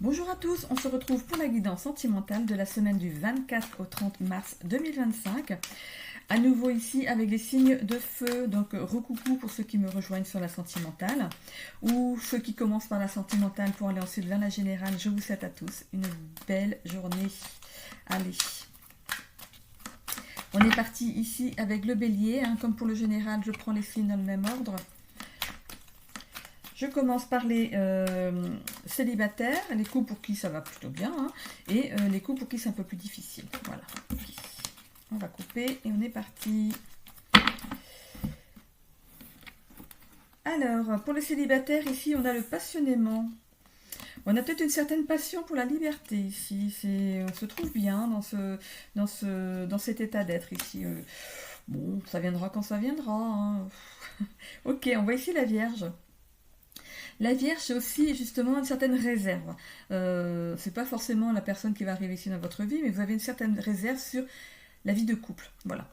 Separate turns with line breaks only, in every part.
Bonjour à tous, on se retrouve pour la guidance sentimentale de la semaine du 24 au 30 mars 2025. À nouveau ici avec les signes de feu, donc recoucou pour ceux qui me rejoignent sur la sentimentale ou ceux qui commencent par la sentimentale pour aller ensuite vers la générale. Je vous souhaite à tous une belle journée. Allez, on est parti ici avec le bélier, comme pour le général, je prends les signes dans le même ordre. Je commence par les célibataires, les couples pour qui ça va plutôt bien, et les couples pour qui c'est un peu plus difficile. Voilà. On va couper et on est parti. Alors, pour les célibataires, ici, on a le passionnément. On a peut-être une certaine passion pour la liberté ici. On se trouve bien dans cet état d'être ici. Bon, ça viendra quand ça viendra. Ok, on voit ici la Vierge. La Vierge, c'est aussi justement une certaine réserve. C'est pas forcément la personne qui va arriver ici dans votre vie, mais vous avez une certaine réserve sur la vie de couple. Voilà.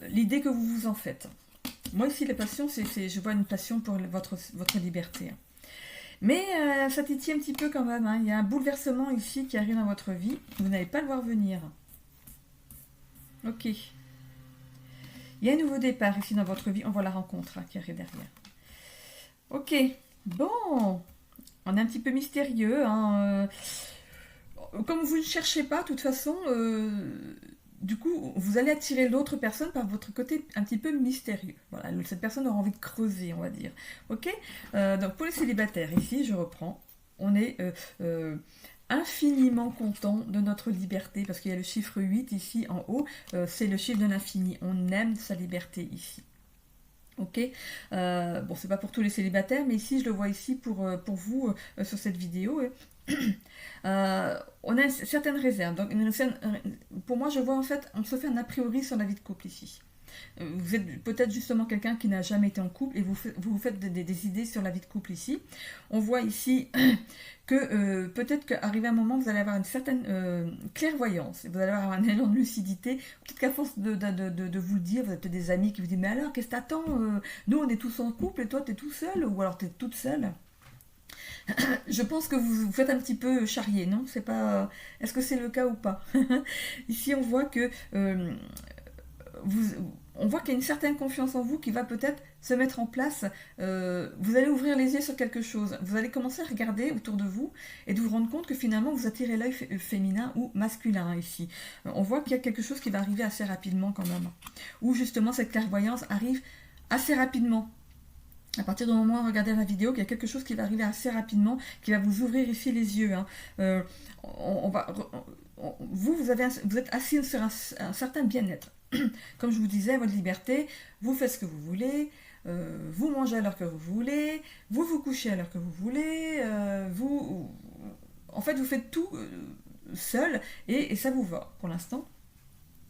L'idée que vous vous en faites. Moi ici, la passion, je vois une passion pour votre liberté. Mais ça titille un petit peu quand même. Il y a un bouleversement ici qui arrive dans votre vie. Vous n'allez pas le voir venir. Ok. Il y a un nouveau départ ici dans votre vie. On voit la rencontre qui arrive derrière. Ok. Bon, on est un petit peu mystérieux. Comme vous ne cherchez pas, de toute façon, du coup, vous allez attirer l'autre personne par votre côté un petit peu mystérieux. Voilà, cette personne aura envie de creuser, on va dire. Ok. Donc pour les célibataires, ici, je reprends. On est infiniment content de notre liberté, parce qu'il y a le chiffre 8 ici en haut. C'est le chiffre de l'infini. On aime sa liberté ici. Ok, bon, c'est pas pour tous les célibataires, mais ici je le vois ici pour vous sur cette vidéo. On a une certaine réserve. Donc, pour moi, je vois en fait, on se fait un a priori sur la vie de couple ici. Vous êtes peut-être justement quelqu'un qui n'a jamais été en couple et vous vous faites des idées sur la vie de couple ici. On voit ici que peut-être qu'arrivé un moment, vous allez avoir une certaine clairvoyance, vous allez avoir un élan de lucidité, peut-être qu'à force de vous le dire, vous avez peut-être des amis qui vous disent « Mais alors, qu'est-ce que t'attends Nous, on est tous en couple et toi, t'es tout seul, ou alors t'es toute seule. » Je pense que vous faites un petit peu charrier, non? C'est pas. Est-ce que c'est le cas ou pas? Ici, on voit que on voit qu'il y a une certaine confiance en vous qui va peut-être se mettre en place. Vous allez ouvrir les yeux sur quelque chose. Vous allez commencer à regarder autour de vous et de vous rendre compte que finalement vous attirez l'œil féminin ou masculin ici. On voit qu'il y a quelque chose qui va arriver assez rapidement quand même. Ou justement cette clairvoyance arrive assez rapidement. À partir du moment où vous regardez la vidéo, qu'il y a quelque chose qui va arriver assez rapidement, qui va vous ouvrir ici les yeux. Vous êtes assis sur un certain bien-être. Comme je vous disais, votre liberté, vous faites ce que vous voulez, vous mangez à l'heure que vous voulez, vous vous couchez à l'heure que vous voulez, en fait, vous faites tout seul et ça vous va pour l'instant.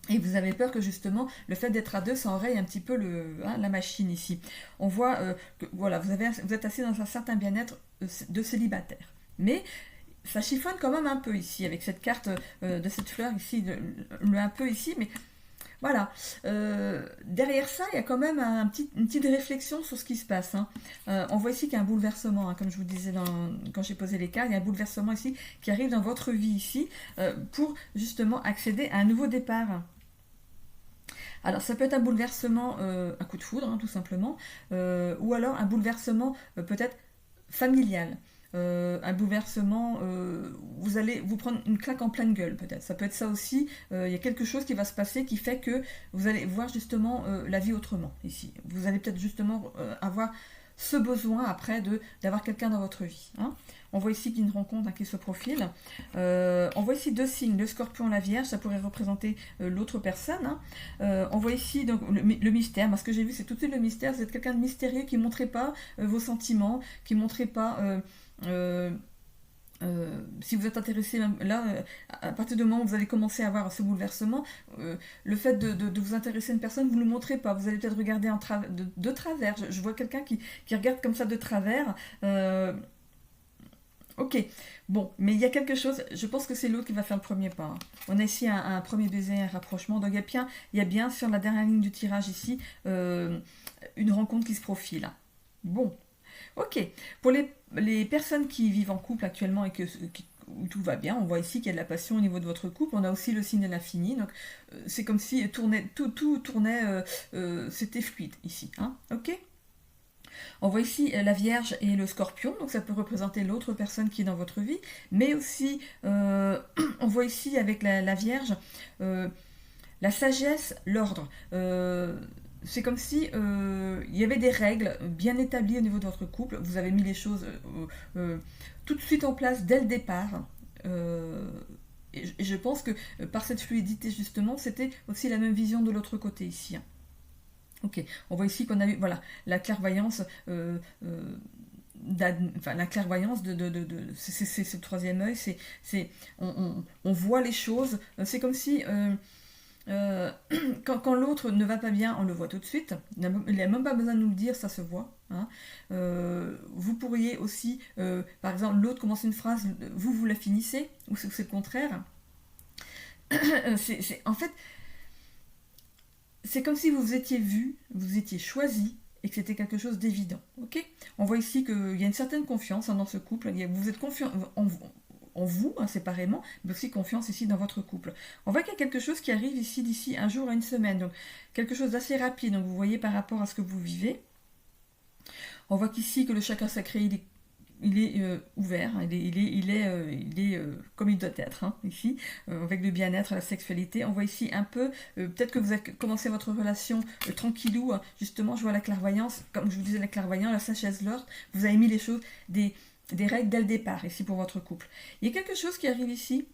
Et vous avez peur que justement le fait d'être à deux, ça enraye un petit peu la machine ici. On voit que voilà, vous êtes assis dans un certain bien-être de célibataire. Mais ça chiffonne quand même un peu ici, avec cette carte de cette fleur ici, un peu ici, mais voilà. Derrière ça, il y a quand même une petite réflexion sur ce qui se passe. On voit ici qu'il y a un bouleversement, comme je vous disais quand j'ai posé les cartes, il y a un bouleversement ici qui arrive dans votre vie ici pour justement accéder à un nouveau départ. Alors ça peut être un bouleversement, un coup de foudre tout simplement, ou alors un bouleversement peut-être familial. Un bouleversement, vous allez vous prendre une claque en pleine gueule peut-être. Ça peut être ça aussi, il y a quelque chose qui va se passer qui fait que vous allez voir justement la vie autrement ici. Vous allez peut-être justement avoir ce besoin après d'avoir quelqu'un dans votre vie. On voit ici qu'il y a une rencontre qui se profile. On voit ici deux signes, le scorpion et la vierge, ça pourrait représenter l'autre personne. On voit ici donc, le mystère. Moi, ce que j'ai vu, c'est tout de suite le mystère. Vous êtes quelqu'un de mystérieux qui ne montrait pas vos sentiments, qui ne montrait pas... si vous êtes intéressé là, à partir du moment où vous allez commencer à avoir ce bouleversement, le fait de vous intéresser à une personne, vous ne le montrez pas. Vous allez peut-être regarder de travers. Je vois quelqu'un qui regarde comme ça de travers. Ok, bon, mais il y a quelque chose, je pense que c'est l'autre qui va faire le premier pas. On a ici un premier baiser, un rapprochement, donc il y a bien sur la dernière ligne du tirage ici, une rencontre qui se profile. Bon, ok, pour les personnes qui vivent en couple actuellement et où tout va bien. On voit ici qu'il y a de la passion au niveau de votre couple. On a aussi le signe de l'infini. Donc c'est comme si tout tournait, c'était fluide ici. Hein, ok. On voit ici la Vierge et le Scorpion, donc ça peut représenter l'autre personne qui est dans votre vie, mais aussi on voit ici avec la Vierge la sagesse, l'ordre. C'est comme si il y avait des règles bien établies au niveau de votre couple. Vous avez mis les choses tout de suite en place dès le départ. Et je pense que par cette fluidité justement, c'était aussi la même vision de l'autre côté ici. Hein. Ok, on voit ici qu'on a eu voilà, la clairvoyance, la clairvoyance c'est le troisième œil, on voit les choses, c'est comme si quand l'autre ne va pas bien, on le voit tout de suite, il n'a même pas besoin de nous le dire, ça se voit. Hein. Vous pourriez aussi, par exemple, l'autre commence une phrase, vous la finissez, ou c'est le contraire. En fait, c'est comme si vous vous étiez vu, vous étiez choisi et que c'était quelque chose d'évident. Ok, on voit ici qu'il y a une certaine confiance dans ce couple. Vous êtes confiant en vous, hein, séparément, mais aussi confiance ici dans votre couple. On voit qu'il y a quelque chose qui arrive ici d'ici un jour à une semaine. Donc quelque chose d'assez rapide. Donc vous voyez par rapport à ce que vous vivez. On voit qu'ici que le chakra sacré il est ouvert, il est comme il doit être, hein, ici, avec le bien-être, la sexualité. On voit ici un peu, peut-être que vous avez commencé votre relation tranquillou, hein, justement, je vois la clairvoyance, comme je vous disais, la clairvoyance, la sagesse, l'ordre, vous avez mis les choses, des règles dès le départ, ici, pour votre couple. Il y a quelque chose qui arrive ici,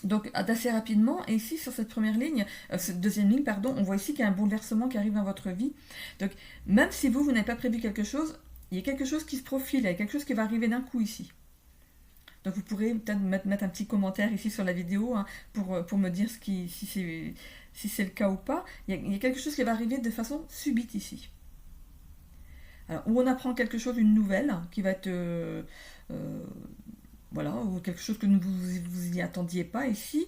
donc assez rapidement, et ici sur cette première ligne, cette deuxième ligne, pardon, on voit ici qu'il y a un bouleversement qui arrive dans votre vie. Donc même si vous n'avez pas prévu quelque chose, il y a quelque chose qui se profile, il y a quelque chose qui va arriver d'un coup ici. Donc vous pourrez peut-être mettre un petit commentaire ici sur la vidéo, hein, pour me dire si c'est le cas ou pas. Il y a quelque chose qui va arriver de façon subite ici. Alors, où on apprend quelque chose, une nouvelle, qui va être... voilà, ou quelque chose que vous y attendiez pas ici.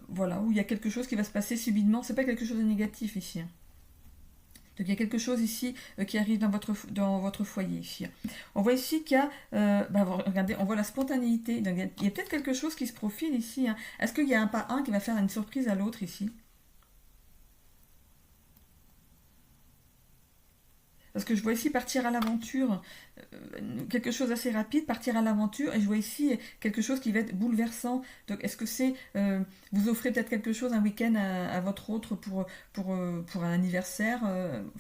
Voilà, où il y a quelque chose qui va se passer subitement. C'est pas quelque chose de négatif ici. Hein. Donc il y a quelque chose ici qui arrive dans votre foyer ici. On voit ici qu'il y a, regardez, on voit la spontanéité. Donc il y a peut-être quelque chose qui se profile ici. Hein. Est-ce qu'il y a pas un qui va faire une surprise à l'autre ici? Parce que je vois ici partir à l'aventure, quelque chose d'assez rapide, partir à l'aventure, et je vois ici quelque chose qui va être bouleversant. Donc est-ce que c'est, vous offrez peut-être quelque chose un week-end à votre autre pour un anniversaire,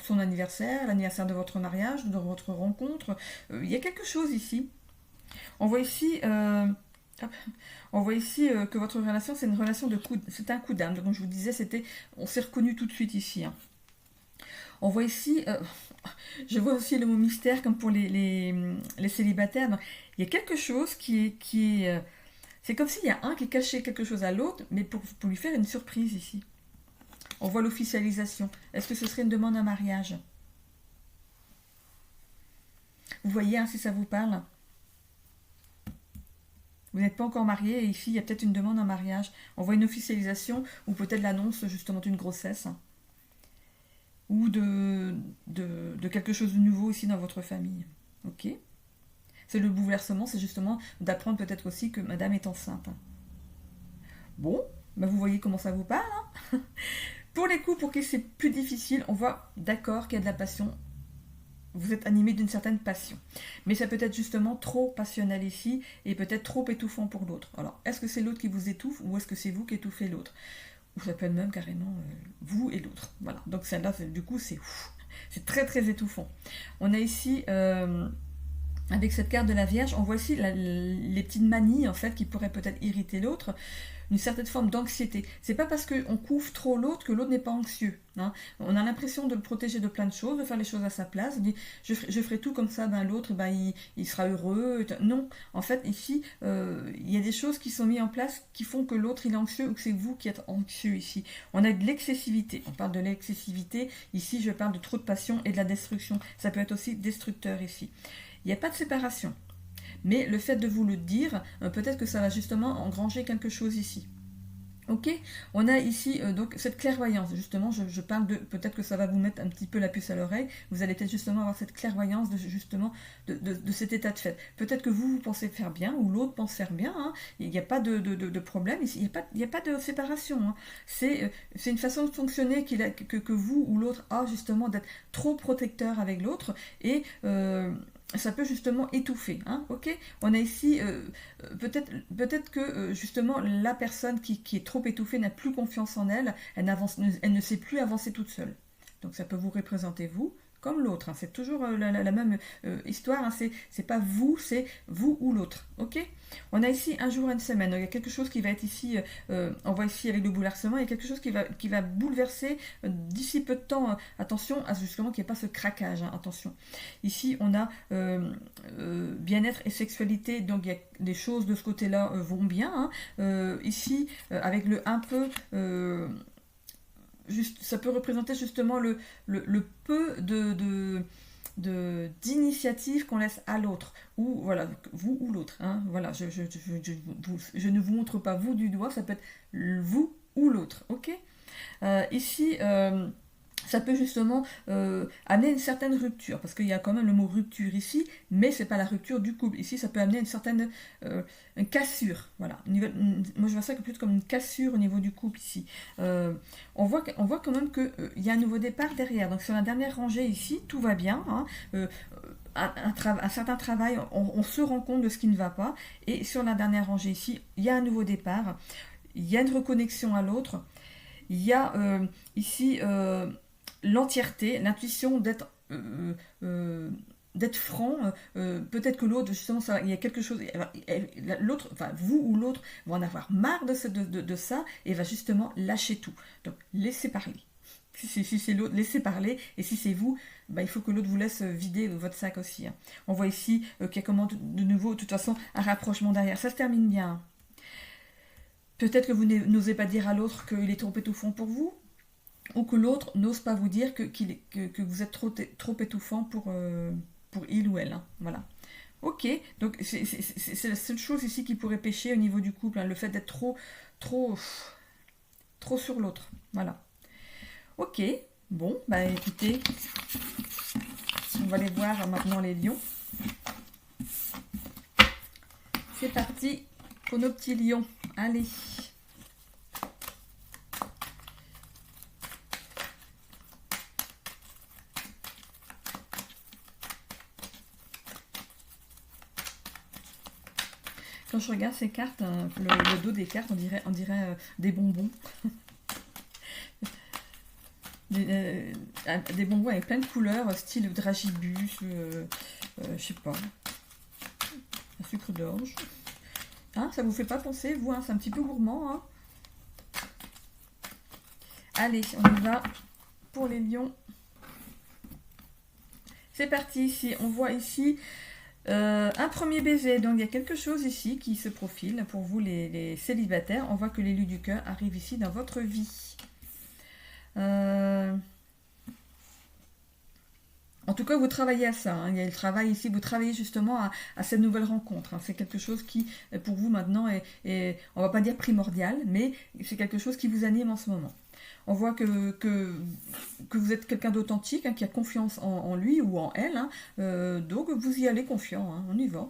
son anniversaire, l'anniversaire de votre mariage, de votre rencontre. Il y a quelque chose ici. On voit ici... que votre relation, c'est une relation de coup, c'est un coup d'âme. Donc, comme je vous disais, on s'est reconnu tout de suite ici. Hein. On voit ici, je vois aussi le mot mystère comme pour les célibataires. Donc, il y a quelque chose qui est c'est comme s'il y a un qui cachait quelque chose à l'autre, mais pour lui faire une surprise ici. On voit l'officialisation. Est-ce que ce serait une demande en mariage? Vous voyez, hein, si ça vous parle. Vous n'êtes pas encore marié et ici, il y a peut-être une demande en mariage. On voit une officialisation ou peut-être l'annonce justement d'une grossesse. Ou de quelque chose de nouveau aussi dans votre famille. Ok? C'est le bouleversement, c'est justement d'apprendre peut-être aussi que madame est enceinte. Bon, vous voyez comment ça vous parle. Hein. Pour les couples pour qui c'est plus difficile, on voit d'accord qu'il y a de la passion. Vous êtes animé d'une certaine passion. Mais ça peut être justement trop passionnel ici et peut-être trop étouffant pour l'autre. Alors, est-ce que c'est l'autre qui vous étouffe ou est-ce que c'est vous qui étouffez l'autre? Ou ça peut être même carrément vous et l'autre. Voilà. Donc celle-là, du coup, c'est très très étouffant. On a ici, avec cette carte de la Vierge, on voit ici les petites manies en fait qui pourraient peut-être irriter l'autre. Une certaine forme d'anxiété. C'est pas parce qu'on couvre trop l'autre que l'autre n'est pas anxieux. Hein. On a l'impression de le protéger de plein de choses, de faire les choses à sa place. On dit, je ferai tout comme ça, l'autre, il sera heureux. Non, en fait, ici, il y a des choses qui sont mises en place qui font que l'autre il est anxieux ou que c'est vous qui êtes anxieux ici. On a de l'excessivité. On parle de l'excessivité. Ici, je parle de trop de passion et de la destruction. Ça peut être aussi destructeur ici. Il n'y a pas de séparation. Mais le fait de vous le dire, peut-être que ça va justement engranger quelque chose ici. Ok, on a ici donc cette clairvoyance, justement, je parle de, peut-être que ça va vous mettre un petit peu la puce à l'oreille, vous allez peut-être justement avoir cette clairvoyance de justement de cet état de fait. Peut-être que vous pensez faire bien, ou l'autre pense faire bien, hein. Il n'y a pas de problème, ici, il n'y a pas de séparation, hein. C'est une façon de fonctionner que vous ou l'autre a justement d'être trop protecteur avec l'autre, et ça peut justement étouffer, hein, ok. On a ici peut-être que justement la personne qui est trop étouffée n'a plus confiance en elle, elle ne sait plus avancer toute seule. Donc ça peut vous représenter vous comme l'autre, hein. C'est toujours la même histoire, hein. C'est pas vous, c'est vous ou l'autre, ok. On a ici un jour et une semaine, donc il y a quelque chose qui va être ici, on voit ici avec le bouleversement, il y a quelque chose qui va bouleverser d'ici peu de temps, attention à justement qu'il n'y ait pas ce craquage, hein, attention. Ici on a bien-être et sexualité, donc il y a des choses de ce côté-là vont bien, hein. Ici avec le un peu... ça peut représenter justement le peu d'initiative qu'on laisse à l'autre, ou voilà, vous ou l'autre, hein, voilà, je ne vous montre pas vous du doigt, ça peut être vous ou l'autre, ok. Ici, ça peut justement amener une certaine rupture, parce qu'il y a quand même le mot rupture ici, mais c'est pas la rupture du couple. Ici, ça peut amener une certaine une cassure. Voilà. Moi, je vois ça plus comme une cassure au niveau du couple ici. On voit quand même qu'il y a un nouveau départ derrière. Donc sur la dernière rangée ici, tout va bien, hein. Un certain travail, on se rend compte de ce qui ne va pas. Et sur la dernière rangée ici, il y a un nouveau départ. Il y a une reconnexion à l'autre. Il y a ici l'entièreté, l'intuition d'être franc, peut-être que l'autre, justement, il y a quelque chose, l'autre, enfin vous ou l'autre va en avoir marre de ça et va justement lâcher tout. Donc laissez parler. Si c'est l'autre, laissez parler, et si c'est vous, bah, il faut que l'autre vous laisse vider votre sac aussi, hein. On voit ici qu'il y a comment de nouveau, de toute façon, un rapprochement derrière. Ça se termine bien. Peut-être que vous n'osez pas dire à l'autre qu'il est trop étouffant pour vous, ou que l'autre n'ose pas vous dire que vous êtes trop étouffant pour il ou elle, hein. Voilà. Ok, donc c'est la seule chose ici qui pourrait pêcher au niveau du couple, hein, le fait d'être trop sur l'autre. Voilà. Ok, bon, bah écoutez, on va aller voir maintenant les lions. C'est parti pour nos petits lions. Allez. Quand je regarde ces cartes, le dos des cartes, on dirait des bonbons. Des bonbons avec plein de couleurs, style dragibus, je sais pas, un sucre d'orge. Hein, ça vous fait pas penser, vous, hein, c'est un petit peu gourmand, hein. Allez, on y va pour les lions. C'est parti, ici, on voit ici un premier baiser. Donc il y a quelque chose ici qui se profile pour vous les célibataires. On voit que l'élu du cœur arrive ici dans votre vie. En tout cas, vous travaillez à ça, hein. Il y a le travail ici, vous travaillez justement à cette nouvelle rencontre, hein. C'est quelque chose qui, pour vous maintenant, est, on va pas dire primordial, mais c'est quelque chose qui vous anime en ce moment. On voit que vous êtes quelqu'un d'authentique, hein, qui a confiance en lui ou en elle, hein. Donc vous y allez confiant, hein, on y va.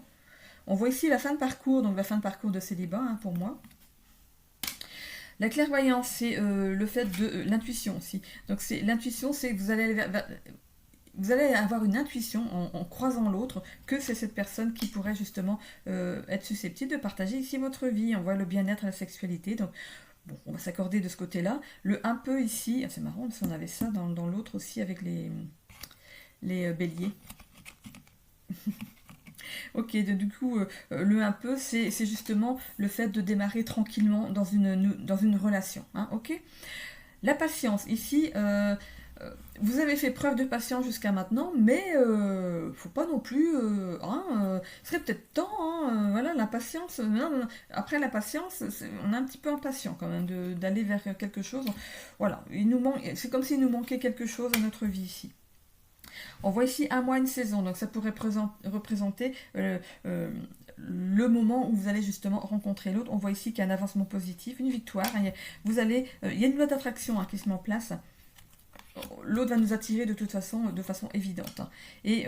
On voit ici la fin de parcours, donc la fin de parcours de célibat, hein, pour moi. La clairvoyance, c'est le fait de l'intuition aussi. Donc l'intuition, c'est que vous allez avoir une intuition en croisant l'autre que c'est cette personne qui pourrait justement être susceptible de partager ici votre vie. On voit le bien-être et la sexualité. Donc, bon, on va s'accorder de ce côté-là. Le un peu ici, c'est marrant, si on avait ça dans l'autre aussi avec les béliers. Ok, du coup, le un peu, c'est justement le fait de démarrer tranquillement dans une relation, hein, ok. La patience, ici, vous avez fait preuve de patience jusqu'à maintenant, mais faut pas non plus, ce serait peut-être temps, hein, voilà, la patience, après la patience, on est un petit peu impatient quand même d'aller vers quelque chose, voilà, c'est comme s'il nous manquait quelque chose dans notre vie ici. On voit ici un mois, une saison, donc ça pourrait représenter le moment où vous allez justement rencontrer l'autre. On voit ici qu'il y a un avancement positif, une victoire. Hein, il y a une loi d'attraction qui se met en place. L'autre va nous attirer de toute façon, de façon évidente. Hein. Et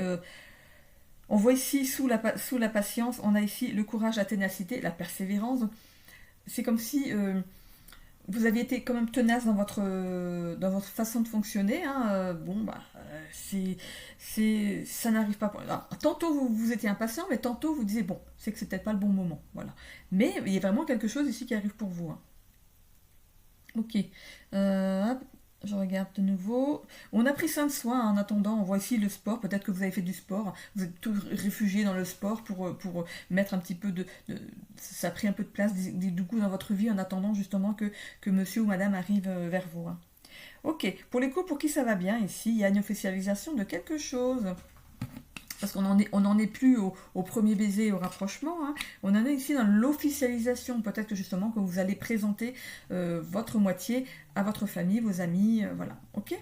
on voit ici, sous la patience, on a ici le courage, la ténacité, la persévérance. C'est comme si vous aviez été quand même tenace dans votre façon de fonctionner. Hein. Ça n'arrive pas. Alors, tantôt vous étiez impatient, mais tantôt vous disiez, bon, c'est que c'est peut-être pas le bon moment. Voilà. Mais il y a vraiment quelque chose ici qui arrive pour vous. Hein. Ok. Hop. Je regarde de nouveau. On a pris soin de soi en attendant. On voit ici le sport. Peut-être que vous avez fait du sport. Vous êtes tous réfugiés dans le sport pour mettre un petit peu ça a pris un peu de place du coup dans votre vie en attendant justement que monsieur ou madame arrive vers vous. Hein. Ok. Pour les couples pour qui ça va bien ici, il y a une officialisation de quelque chose. Parce qu'on n'en est plus au premier baiser et au rapprochement. Hein. On en est ici dans l'officialisation. Peut-être que justement que vous allez présenter votre moitié à votre famille, vos amis. Voilà. Ok.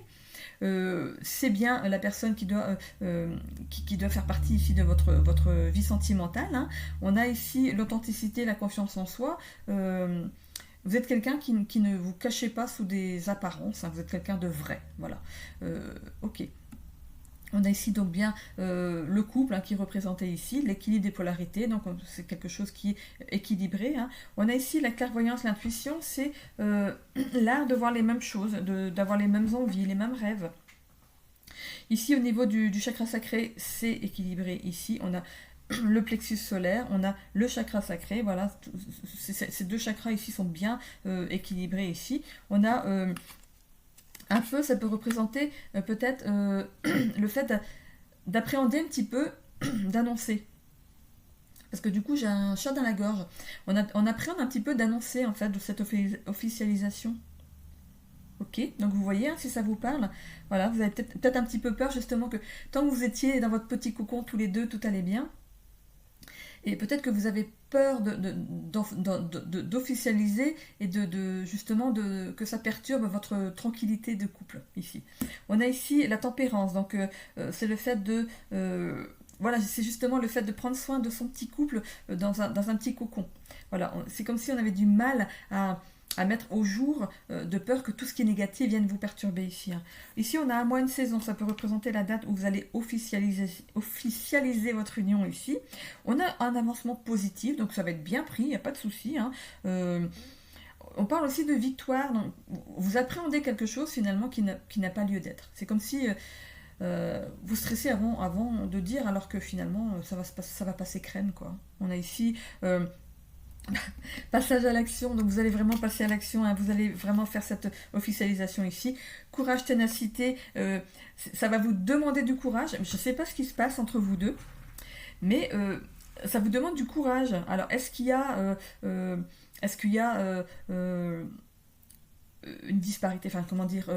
C'est bien la personne qui doit faire partie ici de votre vie sentimentale. Hein. On a ici l'authenticité, la confiance en soi. Vous êtes quelqu'un qui ne vous cachez pas sous des apparences. Hein. Vous êtes quelqu'un de vrai. Voilà. Ok. On a ici donc bien le couple qui est représenté ici, l'équilibre des polarités, donc c'est quelque chose qui est équilibré. Hein. On a ici la clairvoyance, l'intuition, c'est l'art de voir les mêmes choses, d'avoir les mêmes envies, les mêmes rêves. Ici au niveau du chakra sacré, c'est équilibré. Ici on a le plexus solaire, on a le chakra sacré, voilà, ces deux chakras ici sont bien équilibrés ici. On a un feu, ça peut représenter peut-être le fait d'appréhender un petit peu, d'annoncer. Parce que du coup, j'ai un chat dans la gorge. On appréhende un petit peu d'annoncer, en fait, de cette officialisation. Ok, donc vous voyez, hein, si ça vous parle, voilà, vous avez peut-être un petit peu peur, justement, que tant que vous étiez dans votre petit cocon, tous les deux, tout allait bien. Et peut-être que vous avez peur d'officialiser et justement que ça perturbe votre tranquillité de couple ici. On a ici la tempérance, donc c'est le fait voilà, c'est justement le fait de prendre soin de son petit couple dans un petit cocon. Voilà, c'est comme si on avait du mal à mettre au jour de peur que tout ce qui est négatif vienne vous perturber ici. Hein. Ici, on a un mois, une saison. Ça peut représenter la date où vous allez officialiser votre union ici. On a un avancement positif, donc ça va être bien pris, il n'y a pas de souci. Hein. On parle aussi de victoire. Donc vous appréhendez quelque chose finalement qui n'a pas lieu d'être. C'est comme si vous stressez avant de dire, alors que finalement ça va passer crème, quoi. On a ici passage à l'action, donc vous allez vraiment passer à l'action, hein, vous allez vraiment faire cette officialisation ici. Courage, ténacité, ça va vous demander du courage. Je ne sais pas ce qui se passe entre vous deux, mais ça vous demande du courage. Alors, est-ce qu'il y a une disparité, enfin comment dire,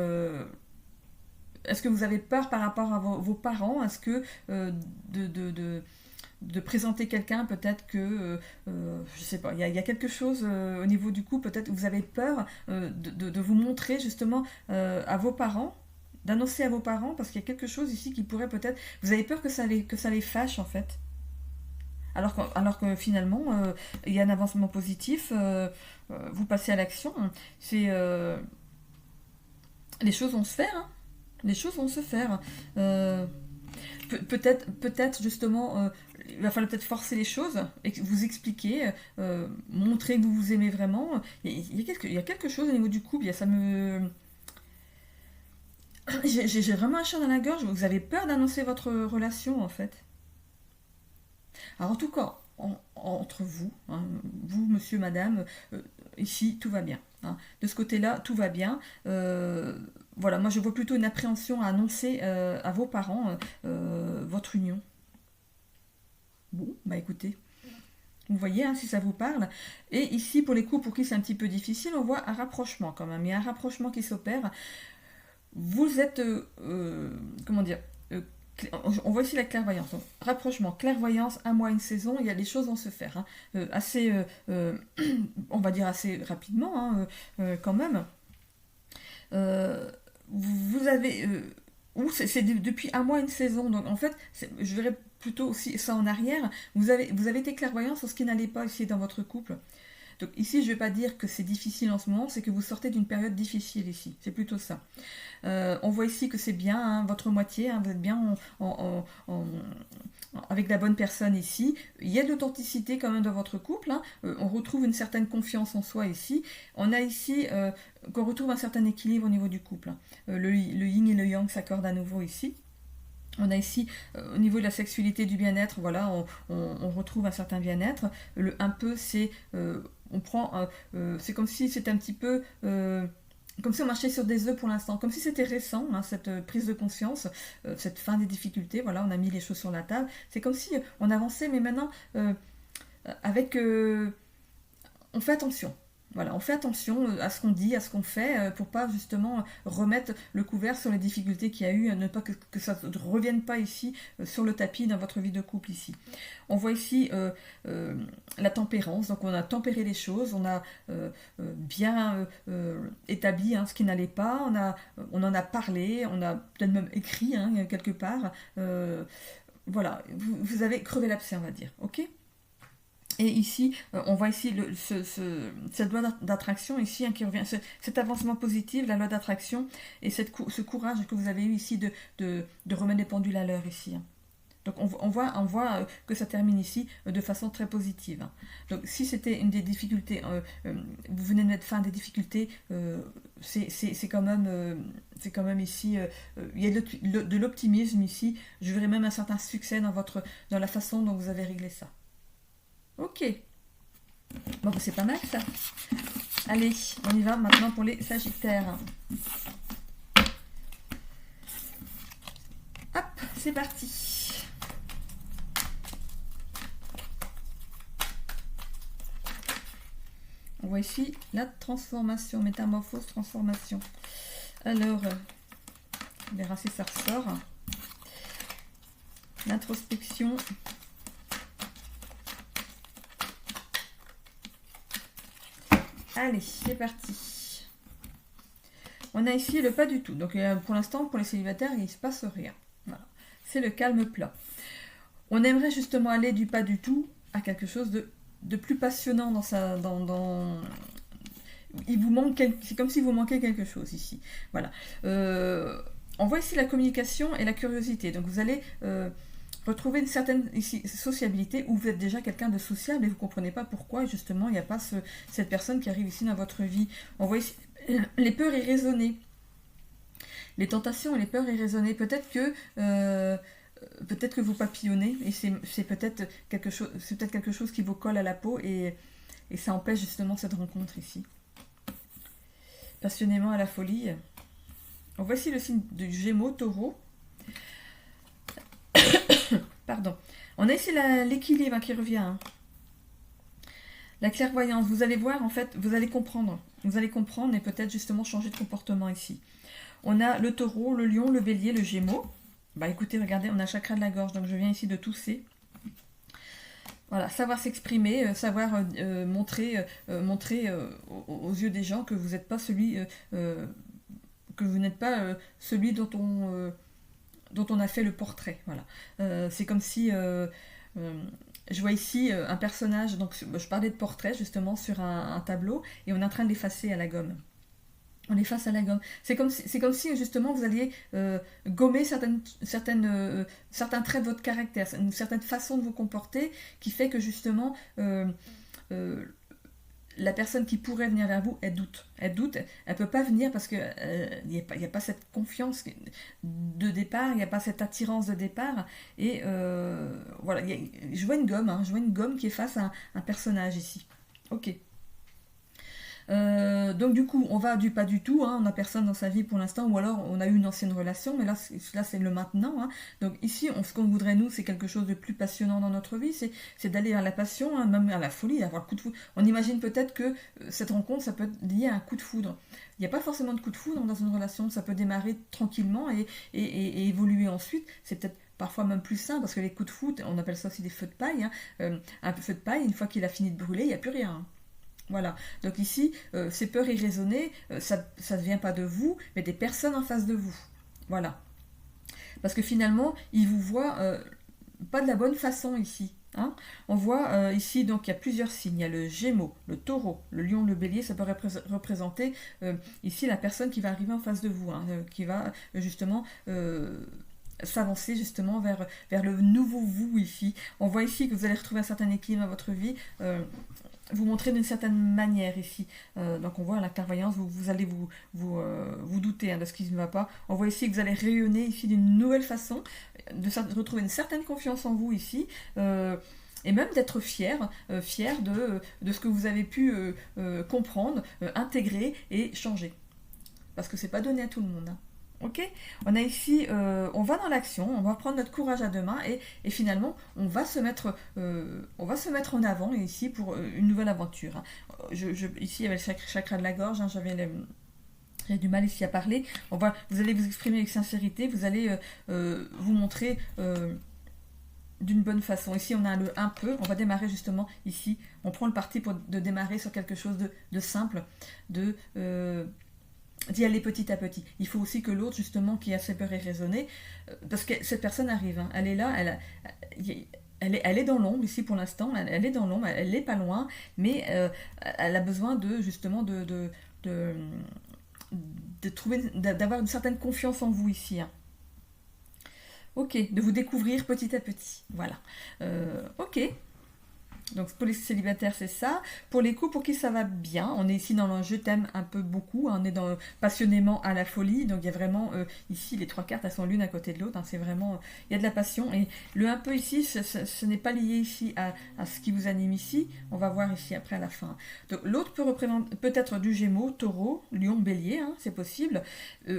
est-ce que vous avez peur par rapport à vos parents? Est-ce que de présenter quelqu'un, peut-être que, je sais pas, il y a quelque chose au niveau du coup, peut-être que vous avez peur de vous montrer justement à vos parents, d'annoncer à vos parents, parce qu'il y a quelque chose ici qui pourrait peut-être, vous avez peur que ça les fâche en fait. Alors que finalement, il y a un avancement positif, vous passez à l'action, c'est les choses vont se faire, hein. Les choses vont se faire. Peut-être justement, il va falloir peut-être forcer les choses, et vous expliquer, montrer que vous vous aimez vraiment. Il y a quelque chose au niveau du couple, j'ai vraiment un chat dans la gorge. Vous avez peur d'annoncer votre relation en fait. Alors en tout cas, entre vous, hein, vous, monsieur, madame, ici, tout va bien. Hein. De ce côté-là, tout va bien. Voilà, moi je vois plutôt une appréhension à annoncer à vos parents votre union. Bon, bah écoutez, vous voyez hein, si ça vous parle. Et ici, pour les couples pour qui c'est un petit peu difficile, on voit un rapprochement quand même. Il y a un rapprochement qui s'opère. Vous êtes, comment dire, on voit ici la clairvoyance. Donc, rapprochement, clairvoyance, un mois, une saison, il y a des choses vont se faire. Hein. Assez, on va dire assez rapidement hein, quand même. Vous avez ou c'est depuis un mois, une saison. Donc en fait, je verrais plutôt aussi ça en arrière. Vous avez été clairvoyant sur ce qui n'allait pas ici dans votre couple. Donc ici, je ne vais pas dire que c'est difficile en ce moment, c'est que vous sortez d'une période difficile ici. C'est plutôt ça. On voit ici que c'est bien, hein, votre moitié, hein, vous êtes bien avec la bonne personne ici. Il y a de l'authenticité quand même dans votre couple. Hein. On retrouve une certaine confiance en soi ici. On a ici qu'on retrouve un certain équilibre au niveau du couple. Hein. Le yin et le yang s'accordent à nouveau ici. On a ici, au niveau de la sexualité, du bien-être, voilà, on retrouve un certain bien-être. Un peu, c'est, on prend, c'est comme si c'était un petit peu, comme si on marchait sur des œufs pour l'instant, comme si c'était récent, hein, cette prise de conscience, cette fin des difficultés, voilà, on a mis les choses sur la table. C'est comme si on avançait, mais maintenant, avec, on fait attention. Voilà, on fait attention à ce qu'on dit, à ce qu'on fait, pour pas justement remettre le couvert sur les difficultés qu'il y a eu, ne pas que ça ne revienne pas ici sur le tapis dans votre vie de couple ici. On voit ici la tempérance, donc on a tempéré les choses, on a bien établi hein, ce qui n'allait pas, on en a parlé, on a peut-être même écrit hein, quelque part. Voilà, vous avez crevé l'abcès, on va dire, ok ? Et ici, on voit ici cette loi d'attraction ici hein, qui revient, cet avancement positif, la loi d'attraction et ce courage que vous avez eu ici de remettre les pendules à l'heure ici. Hein. Donc on voit que ça termine ici de façon très positive. Hein. Donc si c'était une des difficultés, vous venez de mettre fin à des difficultés, c'est quand même ici, il y a de l'optimisme ici. Je verrais même un certain succès dans la façon dont vous avez réglé ça. Ok. Bon, c'est pas mal ça. Allez, on y va maintenant pour les Sagittaires. Hop, c'est parti. On voit ici la transformation, métamorphose, transformation. Alors, on verra si ça ressort. L'introspection. Allez, c'est parti. On a ici le pas du tout. Donc pour l'instant, pour les célibataires, il ne se passe rien. Voilà. C'est le calme plat. On aimerait justement aller du pas du tout à quelque chose de plus passionnant il vous manque c'est comme si vous manquait quelque chose ici. Voilà. On voit ici la communication et la curiosité. Donc vous allez retrouver une certaine ici, sociabilité où vous êtes déjà quelqu'un de sociable et vous ne comprenez pas pourquoi justement il n'y a pas cette personne qui arrive ici dans votre vie. On voit ici les peurs irraisonnées, les tentations et les peurs irraisonnées. Peut-être que vous papillonnez et c'est peut-être quelque chose qui vous colle à la peau et ça empêche justement cette rencontre ici. Passionnément à la folie. On voit ici le signe du Gémeaux, Taureau. Pardon. On a ici l'équilibre qui revient. Hein. La clairvoyance. Vous allez voir, en fait, vous allez comprendre. Vous allez comprendre et peut-être justement changer de comportement ici. On a le taureau, le lion, le bélier, le gémeaux. Bah écoutez, regardez, on a le chakra de la gorge. Donc je viens ici de tousser. Voilà, savoir s'exprimer, savoir montrer aux yeux des gens que vous n'êtes pas celui dont on a fait le portrait. Voilà. C'est comme si je vois ici un personnage, donc je parlais de portrait justement sur un tableau et on est en train de l'effacer à la gomme. On efface à la gomme. C'est comme si justement vous alliez gommer certains traits de votre caractère, une certaine façon de vous comporter qui fait que justement la personne qui pourrait venir vers vous, elle doute, elle peut pas venir parce que il y a pas cette confiance de départ, il n'y a pas cette attirance de départ et voilà, je vois une gomme qui efface un personnage ici. Ok. Donc du coup on va du pas du tout, hein, on n'a personne dans sa vie pour l'instant ou alors on a eu une ancienne relation mais là c'est le maintenant, hein. Donc ici ce qu'on voudrait nous c'est quelque chose de plus passionnant dans notre vie, c'est d'aller vers la passion, hein, même à la folie, d'avoir le coup de foudre. On imagine peut-être que cette rencontre ça peut être lié à un coup de foudre. Il n'y a pas forcément de coup de foudre dans une relation, ça peut démarrer tranquillement et évoluer ensuite. C'est peut-être parfois même plus sain parce que les coups de foudre, on appelle ça aussi des feux de paille, hein. Un feu de paille, une fois qu'il a fini de brûler, il n'y a plus rien, hein. Voilà, donc ici, ces peurs irraisonnées, ça ne vient pas de vous, mais des personnes en face de vous. Voilà. parce que finalement, il vous voit pas de la bonne façon ici. Hein. On voit ici, donc il y a plusieurs signes. Il y a le Gémeaux, le Taureau, le Lion, le Bélier. Ça peut représenter ici la personne qui va arriver en face de vous, hein, qui va justement s'avancer justement vers le nouveau vous ici. On voit ici que vous allez retrouver un certain équilibre dans votre vie. Vous montrer d'une certaine manière ici. Donc on voit la clairvoyance, vous allez vous douter hein, de ce qui ne va pas. On voit ici que vous allez rayonner ici d'une nouvelle façon, de retrouver une certaine confiance en vous ici. Et même d'être fier de ce que vous avez pu comprendre, intégrer et changer. Parce que c'est pas donné à tout le monde. Hein. Ok, on a ici, on va dans l'action, on va prendre notre courage à deux mains et finalement on va se mettre en avant ici pour une nouvelle aventure. Hein. Ici il y avait le chakra de la gorge, hein, j'ai du mal ici à parler. Vous allez vous exprimer avec sincérité, vous allez vous montrer d'une bonne façon. Ici on a le un peu, on va démarrer justement ici, on prend le parti de démarrer sur quelque chose de simple, d'y aller petit à petit. Il faut aussi que l'autre, justement, qui a ses peurs et raisonner, parce que cette personne arrive, hein, elle est là, elle est dans l'ombre ici pour l'instant, elle est dans l'ombre, elle n'est pas loin, mais elle a besoin justement d'avoir une certaine confiance en vous ici. Hein. Ok, de vous découvrir petit à petit. Voilà. Ok. Donc pour les célibataires c'est ça. Pour les couples pour qui ça va bien, on est ici dans le je t'aime un peu beaucoup, hein, on est dans passionnément à la folie, donc il y a vraiment ici les trois cartes elles sont l'une à côté de l'autre, hein, c'est vraiment, il y a de la passion et le un peu ici ce n'est pas lié ici à ce qui vous anime ici, on va voir ici après à la fin. Donc l'autre peut être du Gémeaux, Taureau, Lion, Bélier, hein, c'est possible.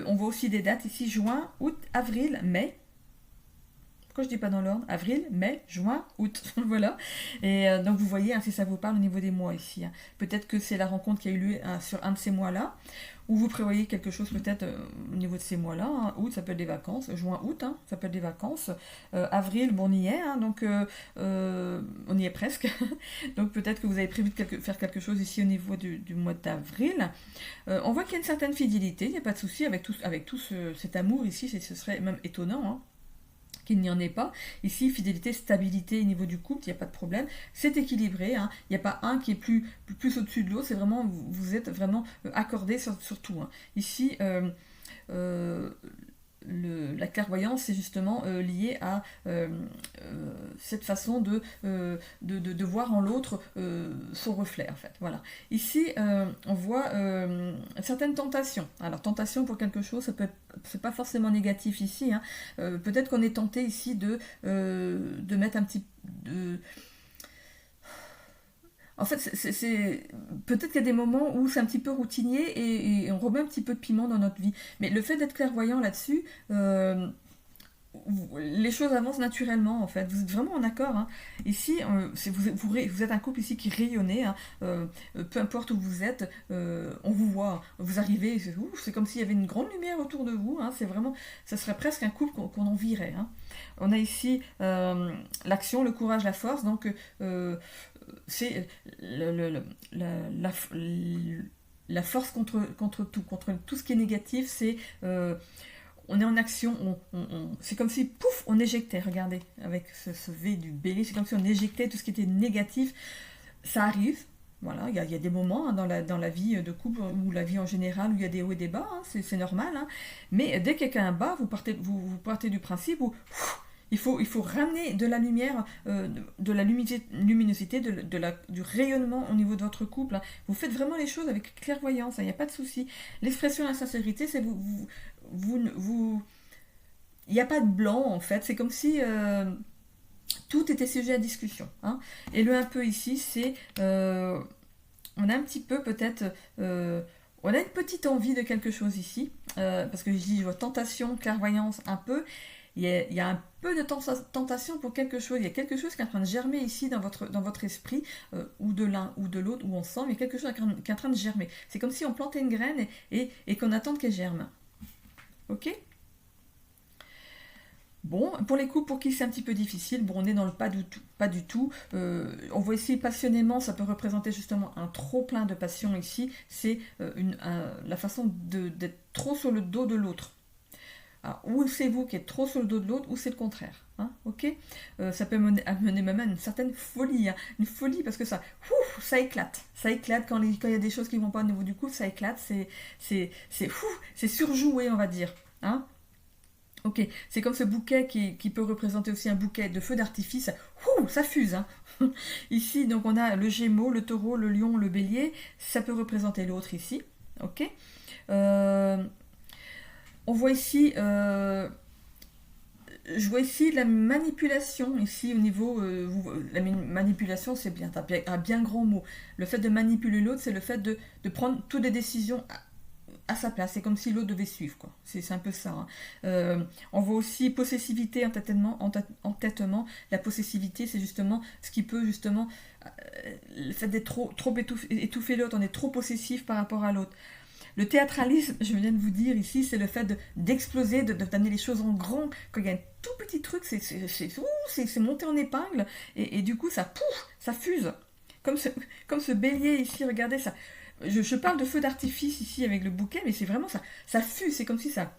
On voit aussi des dates ici, juin, août, avril, mai. Pourquoi je dis pas dans l'ordre? Avril, mai, juin, août. Voilà. Et donc vous voyez, hein, si ça vous parle au niveau des mois ici. Hein. Peut-être que c'est la rencontre qui a eu lieu sur un de ces mois-là. Ou vous prévoyez quelque chose peut-être au niveau de ces mois-là. Hein. Août, ça peut être des vacances. Juin, août, hein, ça peut être des vacances. Avril, bon, on y est. Hein, donc on y est presque. Donc peut-être que vous avez prévu de faire quelque chose ici au niveau du mois d'avril. On voit qu'il y a une certaine fidélité. Il n'y a pas de souci avec tout cet amour ici. Ce serait même étonnant. Hein. Qu'il n'y en ait pas. Ici, fidélité, stabilité au niveau du couple, il n'y a pas de problème. C'est équilibré, hein. Il n'y a pas un qui est plus au-dessus de l'autre, c'est vraiment, vous êtes vraiment accordé sur tout. Hein. Ici, la clairvoyance, c'est justement lié à cette façon de voir en l'autre son reflet, en fait. Voilà. Ici, on voit certaines tentations. Alors, tentation pour quelque chose, ça peut être, c'est pas forcément négatif ici. Hein. Peut-être qu'on est tenté ici de mettre un petit... En fait, peut-être qu'il y a des moments où c'est un petit peu routinier et on remet un petit peu de piment dans notre vie. Mais le fait d'être clairvoyant là-dessus, les choses avancent naturellement en fait. Vous êtes vraiment en accord. Hein. Ici, vous êtes un couple ici qui rayonnait. Hein. Peu importe où vous êtes, on vous voit. Vous arrivez, c'est comme s'il y avait une grande lumière autour de vous. Hein. C'est vraiment, ça serait presque un couple qu'on envierait. Hein. On a ici l'action, le courage, la force. Donc c'est la force contre tout ce qui est négatif, c'est on est en action, c'est comme si pouf, on éjectait, regardez, avec ce V du Bélier, c'est comme si on éjectait tout ce qui était négatif, ça arrive. Voilà, il y a des moments hein, dans la vie de couple ou la vie en général où il y a des hauts et des bas, hein, c'est normal. Hein, mais dès qu'il y a un bas, vous partez du principe où il faut ramener de la lumière, de la luminosité, du rayonnement au niveau de votre couple. Hein. Vous faites vraiment les choses avec clairvoyance, il n'y a pas de souci. L'expression de la sincérité, c'est il n'y a pas de blanc en fait, c'est comme si tout était sujet à discussion. Hein. Et le un peu ici, c'est on a un petit peu peut-être... on a une petite envie de quelque chose ici, parce que je vois tentation, clairvoyance un peu. Il y a un peu de tentation pour quelque chose. Il y a quelque chose qui est en train de germer ici dans votre esprit, ou de l'un ou de l'autre, ou ensemble. Il y a quelque chose qui est en train de germer. C'est comme si on plantait une graine et qu'on attend qu'elle germe. Ok ? Bon, pour les couples pour qui c'est un petit peu difficile, bon, on est dans le pas du tout. On voit ici passionnément, ça peut représenter justement un trop plein de passion ici. C'est la façon d'être trop sur le dos de l'autre. Alors, ou c'est vous qui êtes trop sur le dos de l'autre, ou c'est le contraire. Hein, ok. Ça peut amener même à une certaine folie. Hein, une folie parce que ça éclate. Ça éclate quand il y a des choses qui ne vont pas au niveau du couple, ça éclate. C'est surjoué, on va dire. Hein. Ok, c'est comme ce bouquet qui peut représenter aussi un bouquet de feux d'artifice. Ça fuse. Hein. Ici, donc on a le Gémeaux, le Taureau, le Lion, le Bélier. Ça peut représenter l'autre ici. Ok. On voit ici, je vois ici la manipulation, ici au niveau, la manipulation c'est bien, un bien grand mot. Le fait de manipuler l'autre, c'est le fait de prendre toutes les décisions à sa place, c'est comme si l'autre devait suivre, quoi. C'est un peu ça. Hein. On voit aussi possessivité, entêtement. La possessivité, c'est justement ce qui peut justement, le fait d'être trop étouffer l'autre, on est trop possessif par rapport à l'autre. Le théâtralisme, je viens de vous dire ici, c'est le fait d'exploser, d'amener les choses en grand. Quand il y a un tout petit truc, c'est monté en épingle, et du coup, ça fuse. Comme ce bélier ici, regardez ça. Je parle de feu d'artifice ici avec le bouquet, mais c'est vraiment ça fuse, c'est comme si ça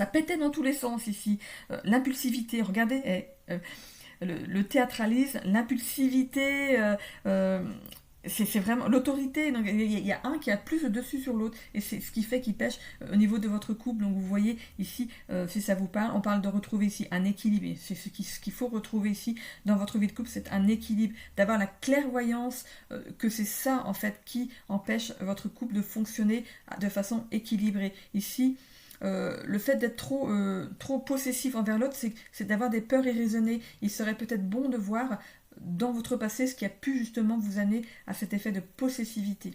pétait dans tous les sens ici. L'impulsivité, regardez, le théâtralisme, l'impulsivité, c'est vraiment l'autorité. Donc il y a un qui a plus le dessus sur l'autre, et c'est ce qui fait qu'il pêche au niveau de votre couple. Donc vous voyez ici, si ça vous parle, on parle de retrouver ici un équilibre. Et c'est ce qu'il faut retrouver ici dans votre vie de couple, c'est un équilibre, d'avoir la clairvoyance que c'est ça en fait qui empêche votre couple de fonctionner de façon équilibrée. Ici, le fait d'être trop possessif envers l'autre, c'est d'avoir des peurs irraisonnées. Il serait peut-être bon de voir dans votre passé ce qui a pu justement vous amener à cet effet de possessivité.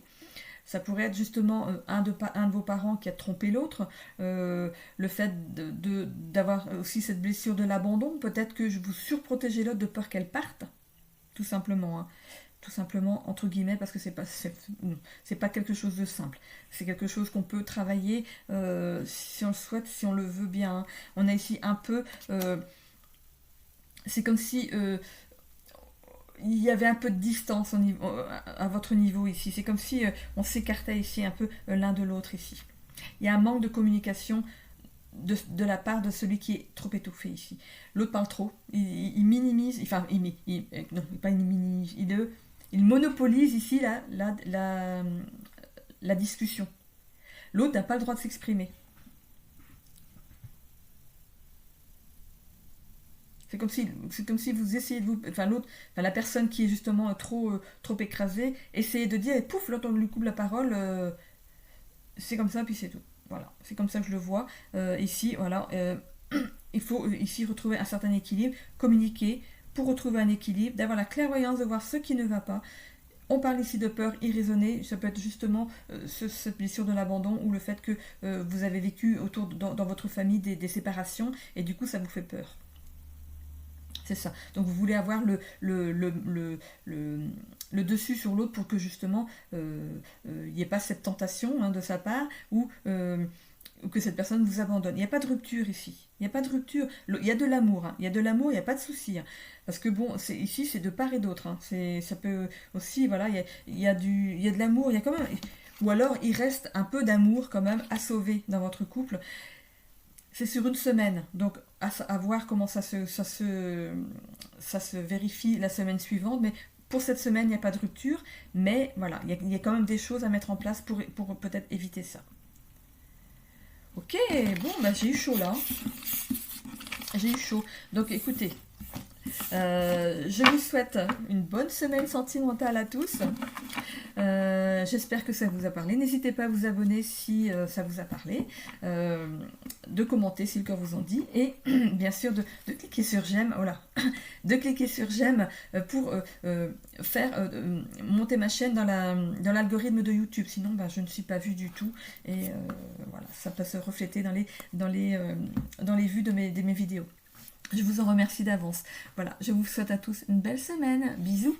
Ça pourrait être justement un de vos parents qui a trompé l'autre, le fait d'avoir aussi cette blessure de l'abandon, peut-être que vous surprotégez l'autre de peur qu'elle parte, tout simplement. Hein. Tout simplement, entre guillemets, parce que c'est pas quelque chose de simple. C'est quelque chose qu'on peut travailler si on le souhaite, si on le veut bien. Hein. On a ici un peu... c'est comme si... il y avait un peu de distance à votre niveau ici. C'est comme si on s'écartait ici un peu l'un de l'autre ici. Il y a un manque de communication de la part de celui qui est trop étouffé ici. L'autre parle trop. Il minimise, enfin, non, pas il minimise, il monopolise ici la discussion. L'autre n'a pas le droit de s'exprimer. C'est comme si vous essayez de vous... Enfin, la personne qui est justement trop écrasée, essayez de dire, et pouf, l'autre on lui coupe la parole, c'est comme ça, puis c'est tout. Voilà, c'est comme ça que je le vois. Ici, voilà, il faut ici retrouver un certain équilibre, communiquer pour retrouver un équilibre, d'avoir la clairvoyance de voir ce qui ne va pas. On parle ici de peur irraisonnée, ça peut être justement cette blessure de l'abandon ou le fait que vous avez vécu dans votre famille des séparations, et du coup ça vous fait peur. C'est ça. Donc vous voulez avoir le dessus sur l'autre pour que justement il n'y ait pas cette tentation de sa part ou que cette personne vous abandonne. Il n'y a pas de rupture ici. Il n'y a pas de rupture. Il y a de l'amour. Hein. Il y a de l'amour, il n'y a pas de souci. Hein. Parce que bon, ici c'est de part et d'autre. Hein. Ça peut aussi, voilà, il y a de l'amour. Il y a quand même... Ou alors il reste un peu d'amour quand même à sauver dans votre couple. C'est sur une semaine, donc à voir comment ça se vérifie la semaine suivante, mais pour cette semaine, il n'y a pas de rupture, mais voilà, il y a quand même des choses à mettre en place pour peut-être éviter ça. Ok, bon, bah, j'ai eu chaud là. J'ai eu chaud. Donc écoutez, je vous souhaite une bonne semaine sentimentale à tous. J'espère que ça vous a parlé. N'hésitez pas à vous abonner si ça vous a parlé, de commenter si le cœur vous en dit, et bien sûr de cliquer sur j'aime, voilà, de cliquer sur j'aime pour faire monter ma chaîne dans l'algorithme de YouTube. Sinon, je ne suis pas vue du tout, et voilà, ça peut se refléter dans les vues de mes vidéos. Je vous en remercie d'avance. Voilà, je vous souhaite à tous une belle semaine. Bisous.